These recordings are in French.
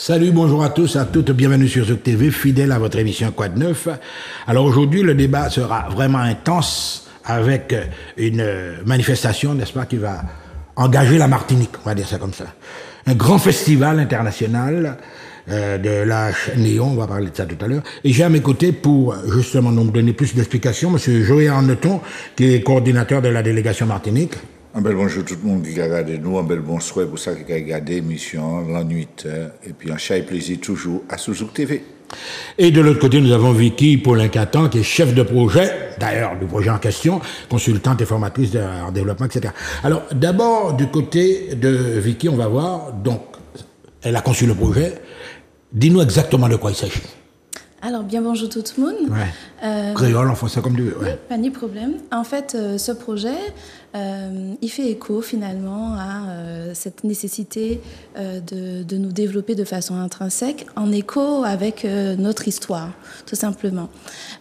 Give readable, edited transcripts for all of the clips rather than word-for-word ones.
Salut, bonjour à tous, à toutes, bienvenue sur Zouk TV, fidèle à votre émission Quoi de neuf. Alors aujourd'hui, le débat sera vraiment intense avec une manifestation, n'est-ce pas, qui va engager la Martinique, on va dire ça comme ça. Un grand festival international de l'âge néon, on va parler de ça tout à l'heure. Et j'ai à mes côtés pour justement nous donner plus d'explications, M. Joël Arneton, qui est coordinateur de la délégation Martinique. Un bel bonjour tout le monde qui a regardé nous, un bel bonsoir pour ça qui a regardé l'émission, la nuit, et puis un chat et plaisir toujours à Zouk TV. Et de l'autre côté, nous avons Vicky Paulin-Catan, qui est chef de projet, d'ailleurs, du projet en question, consultante et formatrice en développement, etc. Alors, d'abord, du côté de Vicky, on va voir, donc, elle a conçu le projet. Dis-nous exactement de quoi il s'agit. Alors, bien bonjour tout le monde. Ouais. Créole, en français comme tu veux. Ouais. Oui, pas de problème. En fait, ce projet, il fait écho finalement à cette nécessité de nous développer de façon intrinsèque, en écho avec notre histoire, tout simplement.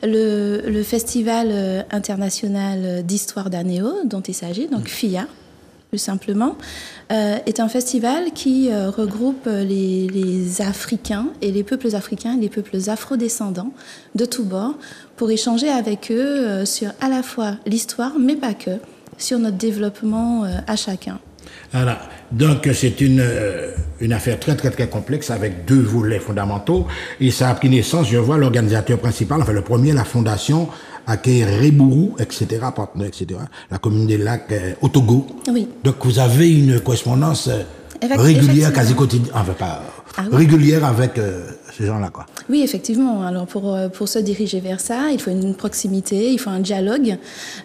Le Festival international d'histoire d'Anéo, dont il s'agit, donc FIA, plus simplement, est un festival qui regroupe les Africains et les peuples africains et les peuples afrodescendants de tous bords pour échanger avec eux sur à la fois l'histoire, mais pas que, sur notre développement à chacun. Voilà. Donc c'est une affaire très très très complexe avec deux volets fondamentaux et ça a pris naissance, je vois, l'organisateur principal, enfin le premier, la fondation Akerébourou, etc., partenaire, etc., la commune des Lacs au Togo. Oui. Donc vous avez une correspondance régulière, quasi quotidienne, enfin pas régulière avec ces gens-là, quoi. Oui, effectivement. Alors pour se diriger vers ça, il faut une proximité, il faut un dialogue,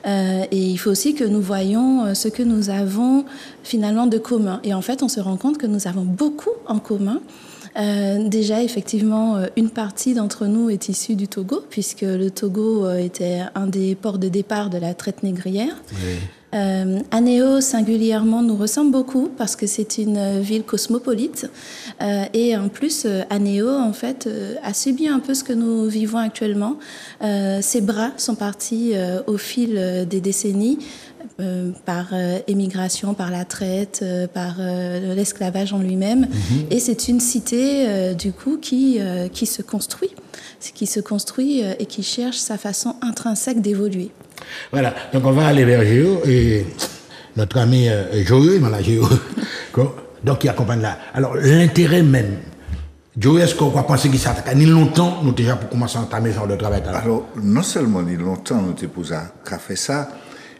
et il faut aussi que nous voyions ce que nous avons finalement de commun. Et en fait, on se rend compte que nous avons beaucoup en commun. Déjà, effectivement, une partie d'entre nous est issue du Togo, puisque le Togo était un des ports de départ de la traite négrière. Oui. Anéo, singulièrement, nous ressemble beaucoup parce que c'est une ville cosmopolite. Et en plus, Anéo, en fait, a subi un peu ce que nous vivons actuellement. Ses bras sont partis au fil des décennies. Par émigration, par la traite, par l'esclavage en lui-même. Et c'est une cité, du coup, qui se construit. Qui se construit et qui cherche sa façon intrinsèque d'évoluer. Voilà, donc on va aller vers Géo et notre ami Joël, donc qui accompagne là. Alors l'intérêt même, Joël, est-ce qu'on va penser qu'il s'attaque ni longtemps, nous déjà pour commencer à entamer ce genre de travail? Alors, non seulement ni longtemps, nous avons posé qu'à faire ça,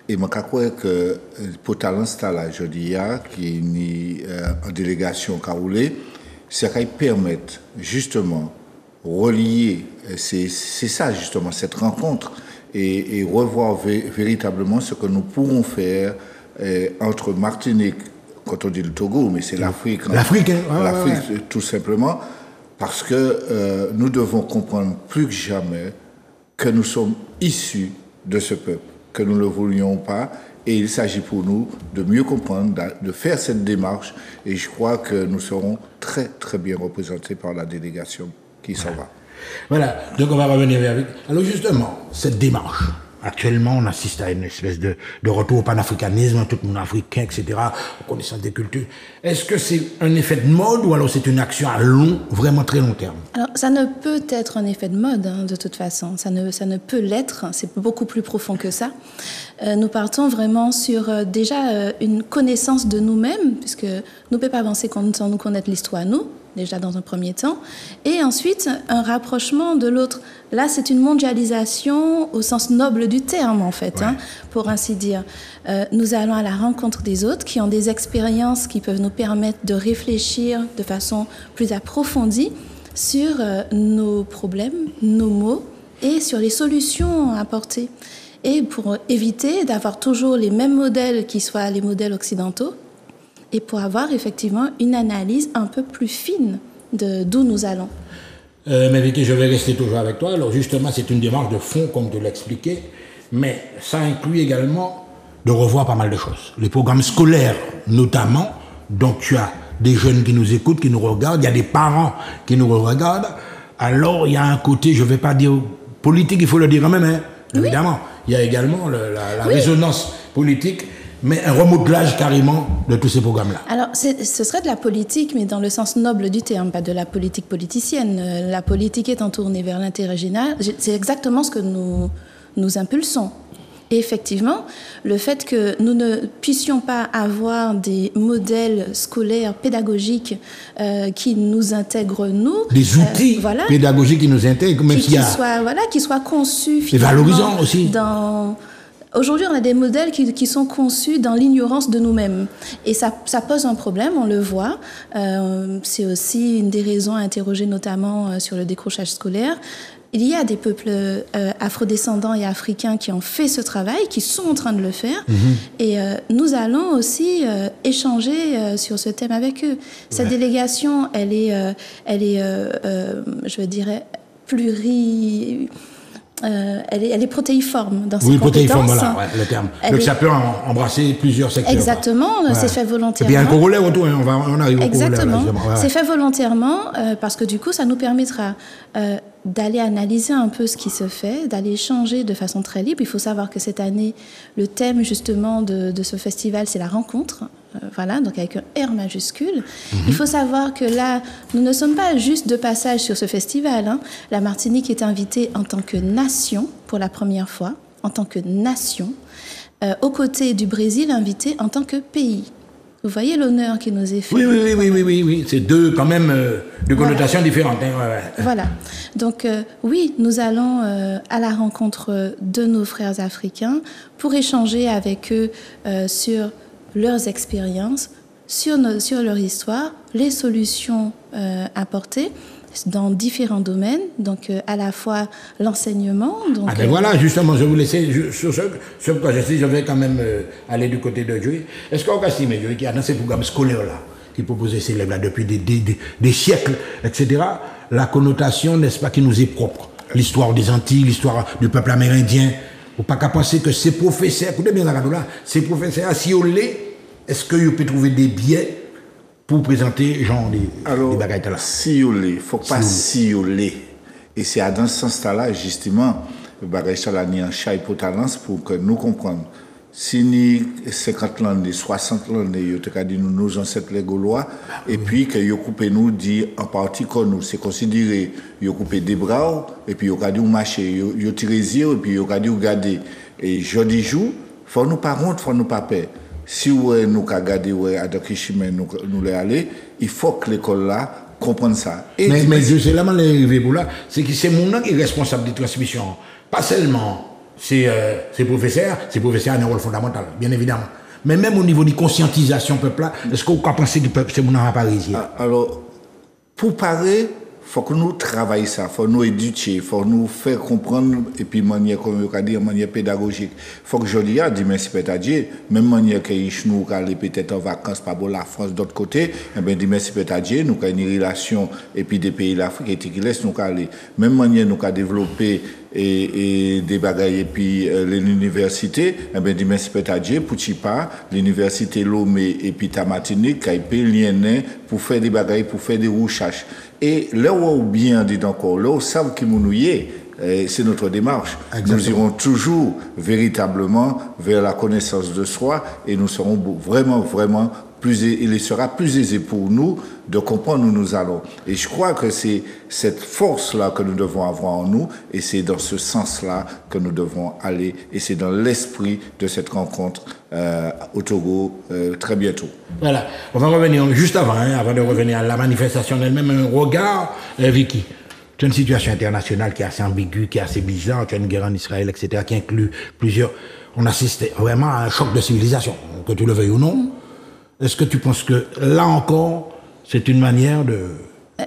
et je crois que pour talent là, je dis qui est en délégation Karoulé, c'est qu'elle permettre justement relier, c'est ça justement cette rencontre et revoir véritablement ce que nous pourrons faire entre Martinique, quand on dit le Togo, mais c'est l'Afrique. L'Afrique, hein? L'Afrique, tout simplement, parce que nous devons comprendre plus que jamais que nous sommes issus de ce peuple, que nous ne le voulions pas, et il s'agit pour nous de mieux comprendre, de faire cette démarche, et je crois que nous serons très très bien représentés par la délégation qui s'en va. Voilà, donc on va revenir vers lui. Alors justement, cette démarche, actuellement on assiste à une espèce de retour au panafricanisme, tout le monde africain, etc., connaissance des cultures. Est-ce que c'est un effet de mode ou alors c'est une action à vraiment très long terme? Alors ça ne peut être un effet de mode, hein, de toute façon, ça ne peut l'être, c'est beaucoup plus profond que ça. Nous partons vraiment sur déjà une connaissance de nous-mêmes, puisque nous ne pouvons pas avancer sans nous connaître l'histoire, nous, déjà dans un premier temps, et ensuite un rapprochement de l'autre. Là, c'est une mondialisation au sens noble du terme, en fait, ouais. Pour ainsi dire. Nous allons à la rencontre des autres qui ont des expériences qui peuvent nous permettre de réfléchir de façon plus approfondie sur nos problèmes, nos maux, et sur les solutions à apporter. Et pour éviter d'avoir toujours les mêmes modèles qui soient les modèles occidentaux, et pour avoir effectivement une analyse un peu plus fine d'où nous allons. Mais Vicky, je vais rester toujours avec toi. Alors justement, c'est une démarche de fond, comme tu l'as expliqué, mais ça inclut également de revoir pas mal de choses. Les programmes scolaires, notamment, donc tu as des jeunes qui nous écoutent, qui nous regardent, il y a des parents qui nous regardent. Alors il y a un côté, je ne vais pas dire politique, il faut le dire quand même, hein, oui. Évidemment. Il y a également la résonance politique mais un remodelage carrément de tous ces programmes-là. Alors, ce serait de la politique, mais dans le sens noble du terme, pas de la politique politicienne. La politique étant tournée vers l'intérêt général, c'est exactement ce que nous impulsons. Et effectivement, le fait que nous ne puissions pas avoir des modèles scolaires, pédagogiques qui nous intègrent, nous. Des outils pédagogiques qui nous intègrent, même s'il y a... qui soient conçus. Et valorisants aussi. Aujourd'hui, on a des modèles qui sont conçus dans l'ignorance de nous-mêmes. Et ça pose un problème, on le voit. C'est aussi une des raisons à interroger, notamment sur le décrochage scolaire. Il y a des peuples afrodescendants et africains qui ont fait ce travail, qui sont en train de le faire. Et nous allons aussi échanger sur ce thème avec eux. Cette délégation, elle est je dirais, elle est protéiforme dans ses compétences. Protéiforme, voilà, le terme. Donc ça peut embrasser plusieurs secteurs. Exactement, c'est fait volontairement. Et puis il y a un corollaire autour, on arrive au corollaire. Exactement, c'est fait volontairement parce que du coup, ça nous permettra d'aller analyser un peu ce qui se fait, d'aller échanger de façon très libre. Il faut savoir que cette année, le thème justement de ce festival, c'est la rencontre. Voilà, donc avec un R majuscule. Il faut savoir que là, nous ne sommes pas juste de passage sur ce festival. Hein. La Martinique est invitée en tant que nation, pour la première fois, en tant que nation, aux côtés du Brésil, invité en tant que pays. Vous voyez l'honneur qui nous est fait. Oui. C'est deux, quand même, deux connotations différentes. Hein. Voilà. Donc, oui, nous allons à la rencontre de nos frères africains pour échanger avec eux sur leurs expériences, sur leur histoire, les solutions apportées dans différents domaines, donc à la fois l'enseignement. Donc, voilà, justement, je vous laisser sur ce projet-ci, je vais quand même aller du côté de Joey. Est-ce qu'on estime, Joey, qu'il y a dans ces programmes scolaires-là, qui proposent ces élèves-là depuis des siècles, etc., la connotation, n'est-ce pas, qui nous est propre? L'histoire des Antilles, l'histoire du peuple amérindien. Faut pas qu'à penser que ces professeurs, écoutez bien la là, ces professeurs, si on l'est, est-ce que vous pouvez trouver des biais pour présenter genre des bagages là? Si on l'est, faut pas si on l'est. Et c'est dans ce sens-là, justement, le bagage là ni en chat pour talence pour que nous comprenions. Si ni 50 ans, 60 ans, nos ancêtres les Gaulois, et puis que vous coupez nous dit en partie que nous, c'est considéré, vous coupez des bras, et puis vous avez dit marcher, vous tirez et puis vous avez dit garder. Et jeudi jour, faut nous pas honte, faut nous pas peur. Si nous avons gardé à Dakishime, nous les aller, il faut que l'école là comprenne ça. Mais je sais là, c'est que c'est mon nom qui est responsable de transmission. Pas seulement. Ces professeurs ont un rôle fondamental, bien évidemment. Mais même au niveau de conscientisation peuple là, est-ce qu'on peut penser que c'est mon appareil ici? Alors, pour parler, il faut que nous travaillions ça, il faut nous éduquer, il faut nous faire comprendre, et puis manière, comme on dit, manière pédagogique. Il faut que je dise, dis merci Dieu, même manière que nous allons peut-être en vacances, pas pour la France d'autre côté, eh bien, dis merci Dieu, nous avons une relation, et puis des pays d'Afrique, et qui laissent nous aller. Même manière, nous avons développé et des bagailles et puis l'université, eh bien, dis merci Dieu, pour Chipa, l'université Lomé et puis Tamatinique, qui a été lié pour faire des bagailles, pour faire des recherches. Et là où bien dit encore, là où savent qui nous y est, c'est notre démarche. Exactement. Nous irons toujours véritablement vers la connaissance de soi et nous serons vraiment il sera plus aisé pour nous de comprendre où nous allons. Et je crois que c'est cette force-là que nous devons avoir en nous et c'est dans ce sens-là que nous devons aller et c'est dans l'esprit de cette rencontre au Togo très bientôt. Voilà, on va revenir juste avant de revenir à la manifestation elle-même, un regard, Vicky. C'est une situation internationale qui est assez ambiguë, qui est assez bizarre, qui a une guerre en Israël, etc., qui inclut plusieurs... On assiste vraiment à un choc de civilisation, que tu le veuilles ou non. Est-ce que tu penses que, là encore, c'est une manière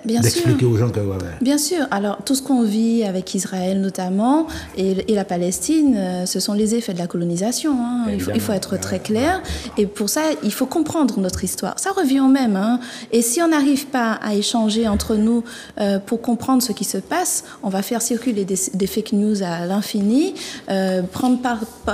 d'expliquer aux gens que... Bien sûr. Alors, tout ce qu'on vit avec Israël notamment et la Palestine, ce sont les effets de la colonisation. Hein. Il faut être très clair. Et pour ça, il faut comprendre notre histoire. Ça revient au même. Hein. Et si on n'arrive pas à échanger entre nous pour comprendre ce qui se passe, on va faire circuler des fake news à l'infini, prendre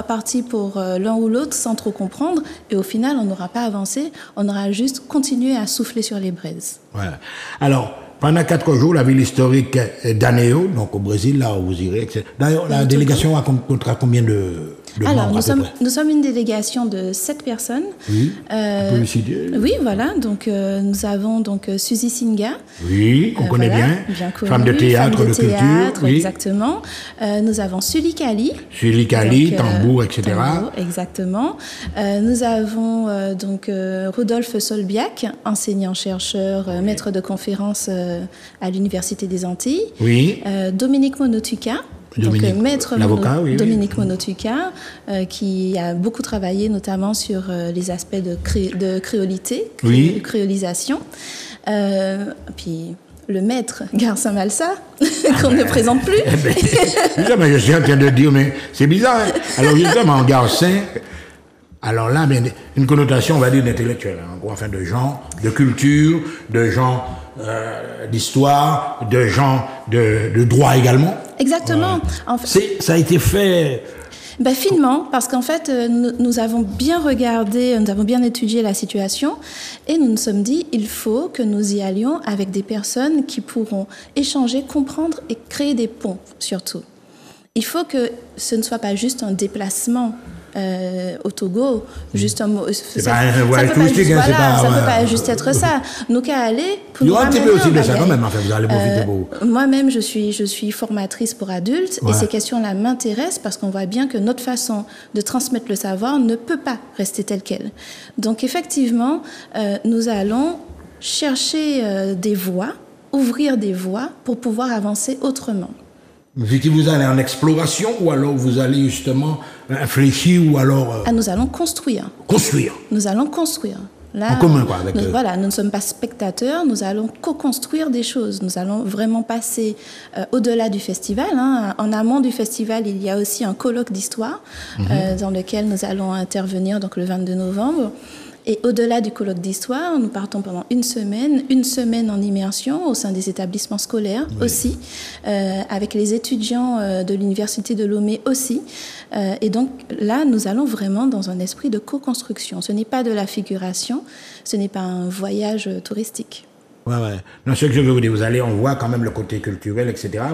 parti pour l'un ou l'autre sans trop comprendre. Et au final, on n'aura pas avancé. On aura juste continué à souffler sur les braises. Voilà. Alors, pendant 4 jours, la ville historique d'Aneo, donc au Brésil, là où vous irez, etc. D'ailleurs, la délégation a comptera combien de Alors, membres nous sommes une délégation de 7 personnes. Oui, on peut le citer. Oui, voilà. Donc, nous avons donc Suzy Singa. Oui, qu'on connaît Voilà, bien. connue, Femme de théâtre, de culture. Oui. Exactement. Nous avons Sully Kali. Sully Kali, tambour, etc. Tambour, exactement. Nous avons donc Rodolphe Solbiac, enseignant-chercheur, maître de conférence à l'Université des Antilles. Oui. Dominique Monotuka. Donc, maître l'avocat, Dominique Monotuka, qui a beaucoup travaillé notamment sur les aspects de créolité, créolisation. Puis le maître Garcin Malsa, qu'on ne présente plus. Justement, je suis en train de dire, mais c'est bizarre. Hein? Alors justement, Garcin, alors là, une connotation, on va dire, d'intellectuel, hein, enfin de gens de culture, de gens d'histoire, de gens de droit également. Exactement. En fait, ça a été fait... Finement, parce qu'en fait, nous avons bien regardé, nous avons bien étudié la situation et nous nous sommes dit, il faut que nous y allions avec des personnes qui pourront échanger, comprendre et créer des ponts, surtout. Il faut que ce ne soit pas juste un déplacement au Togo, juste un mot. Ça ne peut pas juste être ça. Nous qu'à aller pour nous ramener un petit peu aussi de ça quand même. En fait, vous allez profiter pour... Moi-même, je suis formatrice pour adultes et ces questions-là m'intéressent parce qu'on voit bien que notre façon de transmettre le savoir ne peut pas rester telle qu'elle. Donc effectivement, nous allons chercher des voies, ouvrir des voies pour pouvoir avancer autrement. Vicky, vous allez en exploration ou alors vous allez justement réfléchir ou alors... nous allons construire. Construire. Nous allons construire. Là, en commun, quoi, avec voilà, nous ne sommes pas spectateurs, nous allons co-construire des choses. Nous allons vraiment passer au-delà du festival. Hein. En amont du festival, il y a aussi un colloque d'histoire dans lequel nous allons intervenir donc, le 22 novembre. Et au-delà du colloque d'histoire, nous partons pendant une semaine en immersion au sein des établissements scolaires aussi, avec les étudiants de l'Université de Lomé aussi. Et donc là, nous allons vraiment dans un esprit de co-construction. Ce n'est pas de la figuration, ce n'est pas un voyage touristique. Ouais. Non, ce que je veux vous dire, on voit quand même le côté culturel, etc.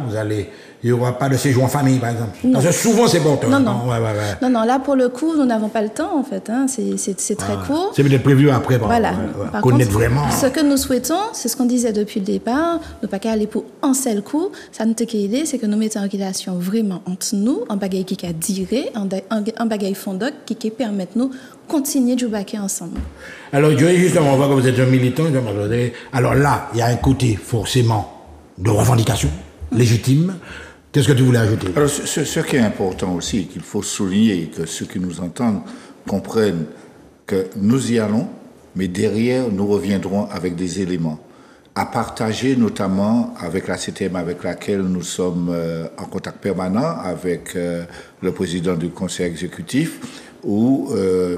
Il n'y aura pas de séjour en famille, par exemple. Non. Parce que souvent, c'est porteur. Non, là, pour le coup, nous n'avons pas le temps, en fait. Hein. C'est très court. C'est peut-être prévu après, voilà. Par connaître contre, vraiment. Ce que nous souhaitons, c'est ce qu'on disait depuis le départ, ne pas qu'à aller pour un seul coup. Ça ne te qu'aider, c'est que nous mettons en relation vraiment entre nous, un bagaille qui a diré, un bagaille fondoc qui permet nous continuer de jouer ensemble. Alors, justement, on voit que vous êtes un militant. Alors là, il y a un côté forcément de revendication légitime. Qu'est-ce que tu voulais ajouter? Alors, ce qui est important aussi, qu'il faut souligner, que ceux qui nous entendent comprennent que nous y allons, mais derrière, nous reviendrons avec des éléments à partager, notamment avec la CTM, avec laquelle nous sommes en contact permanent, avec le président du conseil exécutif, où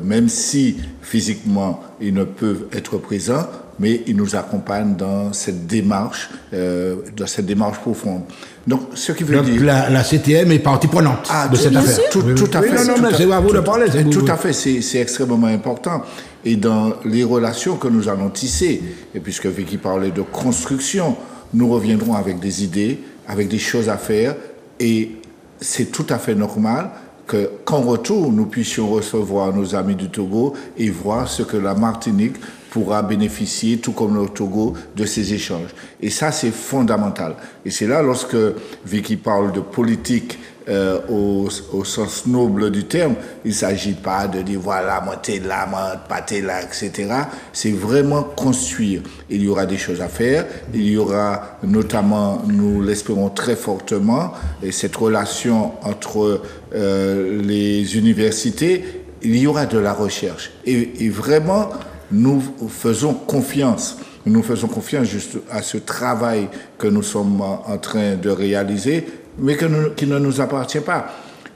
même si physiquement ils ne peuvent être présents, mais ils nous accompagnent dans cette démarche profonde. Donc, ce qui veut dire... La CTM est partie prenante de cette affaire. Tout à fait. Non, mais c'est à vous de parler. Tout à fait, c'est extrêmement important. Et dans les relations que nous allons tisser, et puisque Vicky parlait de construction, nous reviendrons avec des idées, avec des choses à faire, et c'est tout à fait normal qu'en retour, nous puissions recevoir nos amis du Togo et voir ce que la Martinique pourra bénéficier, tout comme le Togo, de ces échanges. Et ça, c'est fondamental. Et c'est là, lorsque Vicky parle de politique au sens noble du terme, il ne s'agit pas de dire, voilà, montez là, pâtez là, etc. C'est vraiment construire. Il y aura des choses à faire. Il y aura notamment, nous l'espérons très fortement, et cette relation entre les universités, il y aura de la recherche. Et vraiment, nous faisons confiance. Nous faisons confiance juste à ce travail que nous sommes en train de réaliser, mais qui ne nous appartient pas,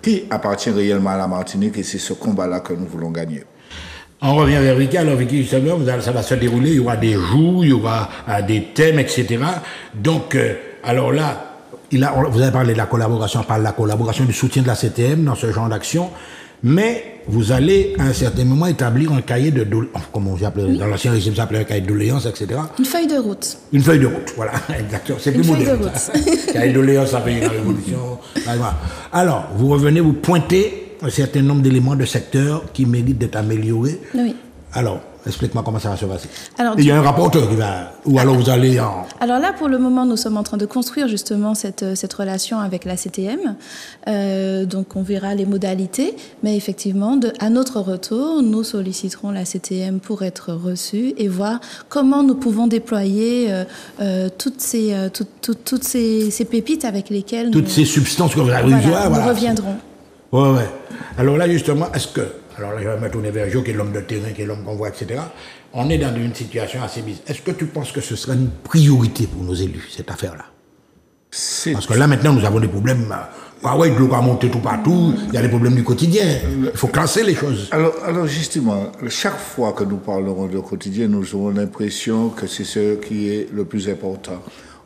qui appartient réellement à la Martinique, et c'est ce combat-là que nous voulons gagner. On revient vers Vicky. Alors Vicky, justement, ça va se dérouler, il y aura des jours, il y aura des thèmes, etc. Donc, alors là, vous avez parlé de la collaboration, on parle de la collaboration, du soutien de la CTM dans ce genre d'action, mais vous allez à un certain moment établir un cahier de doléances, comme on appelait, dans l'ancien régime, ça s'appelait un cahier de doléances, etc. Une feuille de route. Une feuille de route, voilà, exactement. C'est plus moderne. Cahier de doléances, ça fait une révolution. Alors, vous revenez, vous pointez un certain nombre d'éléments de secteur qui méritent d'être améliorés. Oui. Alors, explique-moi comment ça va se passer. Alors, il y a un rapporteur qui va... Ou alors vous allez en... Alors là, pour le moment, nous sommes en train de construire justement cette relation avec la CTM. Donc on verra les modalités. Mais effectivement, à notre retour, nous solliciterons la CTM pour être reçus et voir comment nous pouvons déployer toutes ces pépites avec lesquelles ces substances que vous avez nous reviendrons. Ouais. Alors là, justement, est-ce que... Alors là, je vais me tourner vers Jo, qui est l'homme de terrain, qui est l'homme qu'on voit, etc. On est dans une situation assez bizarre. Est-ce que tu penses que ce serait une priorité pour nos élus, cette affaire-là? Parce que là, maintenant, nous avons des problèmes. Ouais, de l'eau a monté tout partout. Il y a des problèmes du quotidien. Il faut classer les choses. Alors justement, chaque fois que nous parlerons de quotidien, nous aurons l'impression que c'est ce qui est le plus important.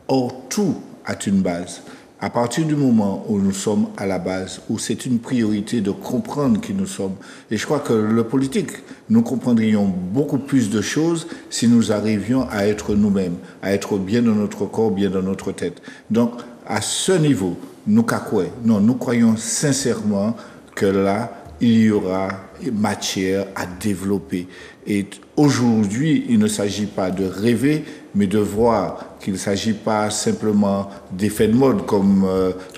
Or, tout a une base. À partir du moment où nous sommes à la base, où c'est une priorité de comprendre qui nous sommes, et je crois que le politique, nous comprendrions beaucoup plus de choses si nous arrivions à être nous-mêmes, à être bien dans notre corps, bien dans notre tête. Donc, à ce niveau, nous croyons sincèrement que là, il y aura matière à développer. Et aujourd'hui, il ne s'agit pas de rêver, mais de voir qu'il ne s'agit pas simplement d'effets de mode, comme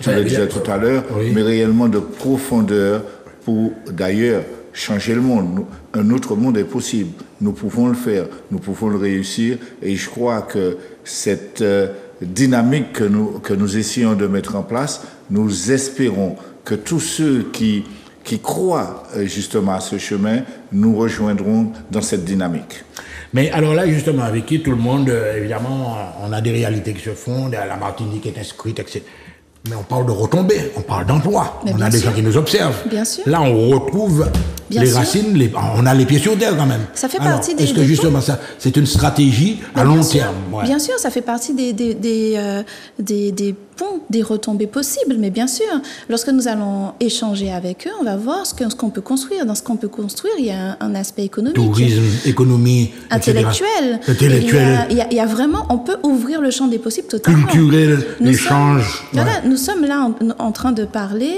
tu le disais tout à l'heure, mais réellement de profondeur pour, d'ailleurs, changer le monde. Un autre monde est possible. Nous pouvons le faire, nous pouvons le réussir. Et je crois que cette dynamique que nous essayons de mettre en place, nous espérons que tous ceux qui croient justement à ce chemin, nous rejoindront dans cette dynamique. Mais alors là, justement, avec qui tout le monde, évidemment, on a des réalités qui se font, la Martinique est inscrite, etc. Mais on parle de retombées, on parle d'emploi. On a des gens qui nous observent. Bien sûr. Là, on retrouve les racines, on a les pieds sur terre quand même. Ça fait partie des... Est-ce que justement ça, c'est une stratégie à long terme? Bien sûr, ça fait partie des ponts, des retombées possibles. Mais bien sûr, lorsque nous allons échanger avec eux, on va voir ce qu'on peut construire. Dans ce qu'on peut construire, il y a un aspect économique. Tourisme, économie, intellectuel. Il y a vraiment, on peut ouvrir le champ des possibles totalement. Culturel, échange. Nous sommes là en train de parler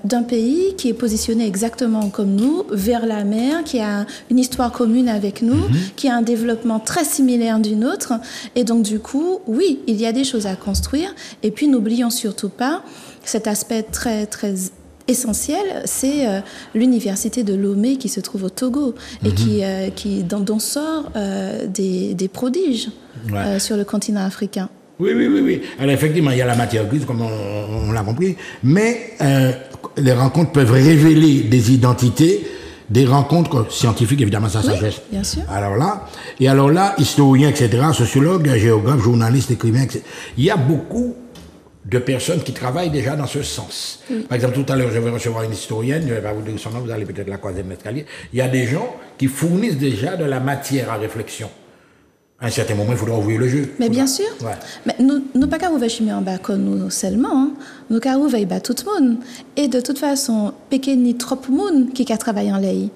d'un pays qui est positionné exactement comme nous, vers la mer, qui a une histoire commune avec nous, qui a un développement très similaire du nôtre. Et donc, du coup, oui, il y a des choses à construire. Et puis, n'oublions surtout pas cet aspect très, très essentiel, c'est l'université de Lomé qui se trouve au Togo et dont sort des prodiges sur le continent africain. Oui. Alors, effectivement, il y a la matière grise, comme on l'a compris, mais les rencontres peuvent révéler des identités, des rencontres scientifiques, évidemment, ça s'achète. Bien sûr. Alors là, historiens, etc., sociologues, géographes, journalistes, écrivains, etc. Il y a beaucoup de personnes qui travaillent déjà dans ce sens. Par exemple, tout à l'heure, je vais recevoir une historienne, je ne vais pas vous dire son nom, vous allez peut-être la croiser de l'escalier. Il y a des gens qui fournissent déjà de la matière à réflexion. À un certain moment, il faudra ouvrir le jeu. Mais bien sûr. Ouais. Mais nous pas qu'à ouvrir chemin en bas comme nous seulement. Nous qu'à ouvrir tout le monde. Et de toute façon, péqué ni trop monde qui a travaillé en lait.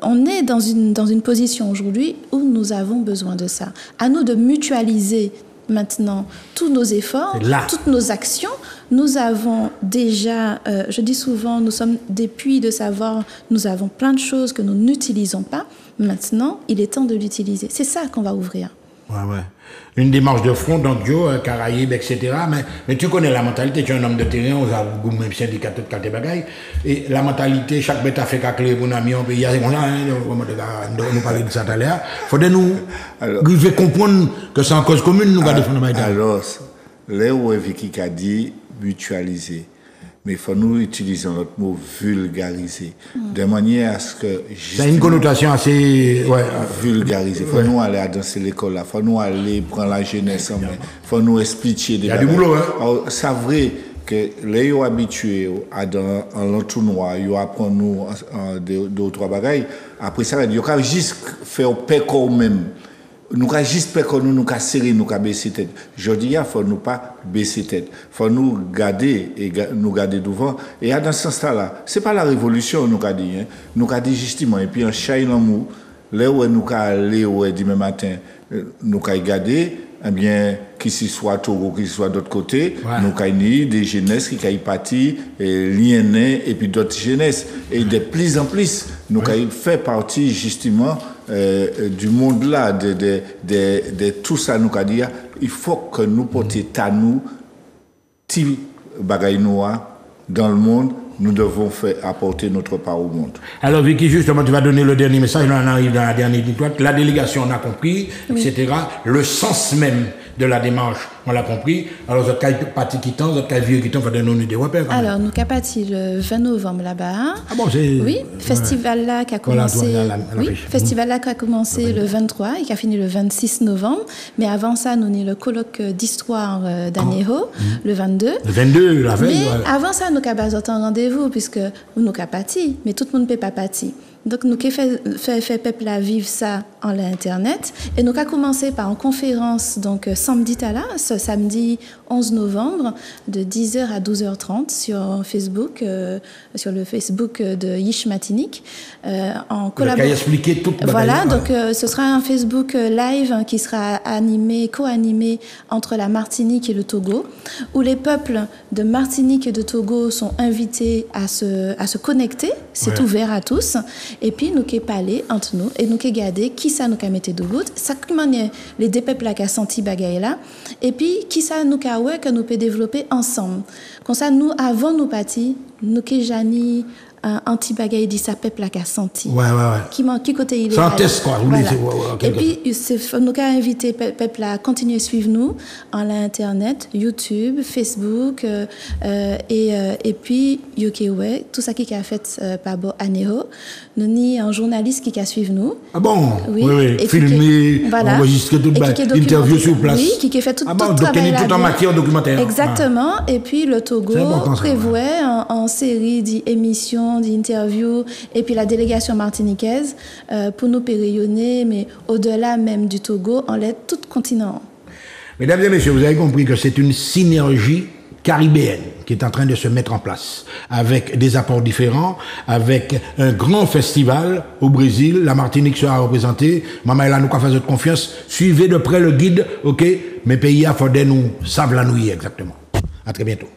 On est dans une position aujourd'hui où nous avons besoin de ça. À nous de mutualiser maintenant tous nos efforts, toutes nos actions. Nous avons déjà, je dis souvent, nous sommes des puits de savoir, nous avons plein de choses que nous n'utilisons pas. Maintenant, il est temps de l'utiliser. C'est ça qu'on va ouvrir. Ouais. Une démarche de front, donc Joe, Caraïbes, etc. Mais tu connais la mentalité, tu es un homme de terrain, on a beaucoup de syndicats, tout cas, et la mentalité, chaque bête a fait qu'à clé, mon ami, on peut y aller, nous parler de ça tout à l'heure. Il faudrait nous comprendre que c'est en cause commune, nous, va défendre la Alors, là où Vicky a dit mutualiser, mais il faut nous utiliser notre mot vulgariser, de manière à ce que... C'est une connotation assez... vulgariser. Il faut nous aller à danser l'école, il faut nous aller prendre la jeunesse en main, il faut nous expliquer des bagages. Il y a du boulot, hein? Alors, c'est vrai que les gens habitués à l'entonnoir, ils apprennent nous deux ou trois bagages. Après ça, ils ont juste faire paix comme même. Nous avons juste peur que nous serrer, nous baisser tête. Je dis, il faut nous pas baisser tête. Il faut nous garder et nous garder devant. Et dans ce sens-là, ce n'est pas la révolution, nous avons dit. Nous avons dit justement, et puis en chai l'amour, là où nous allons aller demain matin, nous allons garder, eh bien, qui soit Togo, qui soit d'autre côté, nous avons des jeunesses qui ont parti, l'INE et puis d'autres jeunesses. Et de plus en plus, nous avons fait partie justement du monde là, de tout ça, nous avons dit, il faut que nous portions à nous, petits bagailles noirs dans le monde. Nous devons apporter notre part au monde. Alors Vicky, justement, tu vas donner le dernier message, on arrive dans la dernière ligne. La délégation, on a compris, etc. Le sens même de la démarche, on l'a compris. Alors, vous êtes parti quittant, vous êtes vieux quittant, vous donner des repères. Alors, nous sommes partis le 20 novembre là-bas. Ah bon, c'est... Oui, festival là qui a commencé, festival là qui a commencé le 23 et qui a fini le 26 novembre. Mais avant ça, nous avons le colloque d'histoire d'Aného, le 22. Le 22, la veille. Mais avant ça, nous avons un rendez-vous, puisque nous sommes partis, mais tout le monde ne peut pas partir. Donc, nous avons fait peuple à vivre ça en l'internet. Et nous avons commencé par une conférence, donc samedi là, ce samedi 11 novembre, de 10h à 12h30 sur Facebook, sur le Facebook de Yish Matinik. En collaboration. Expliquer tout. Voilà, donc ce sera un Facebook live qui sera co-animé entre la Martinique et le Togo, où les peuples de Martinique et de Togo sont invités à se connecter. C'est ouvert à tous. Et puis, nous avons parlé entre nous et nous avons regardé qui ça nous a mis debout, ça manière les deux peuples qui ont senti bagaille là, et puis qui ça nous a ouais que nous peut développer ensemble. Comme ça, nous, avant nous partir, nous avons jamais anti bagaille dit ça peuple qui a senti. Qui côté il est. Sans test quoi. Voilà. Et puis nous avons invité peuple à continuer à suivre nous en l'internet, YouTube, Facebook et puis Yokewe, tout ça qui a fait par Aného. Nous ni un journaliste qui a suivi nous. Ah bon? Oui. Filmer, enregistrer toute interview sur place. Oui, qui a fait tout donc il est tout en matière documentaire. Exactement. Et puis le Togo prévoit en série d'émissions, d'interviews, et puis la délégation martiniquaise pour nous rayonner, mais au-delà même du Togo, en l'aide tout continent. Mesdames et messieurs, vous avez compris que c'est une synergie caribéenne qui est en train de se mettre en place, avec des apports différents, avec un grand festival au Brésil. La Martinique sera représentée. Maman et là, nous faisons votre confiance. Suivez de près le guide, ok? Mes pays, il faudrait nous savent la nouille exactement. À très bientôt.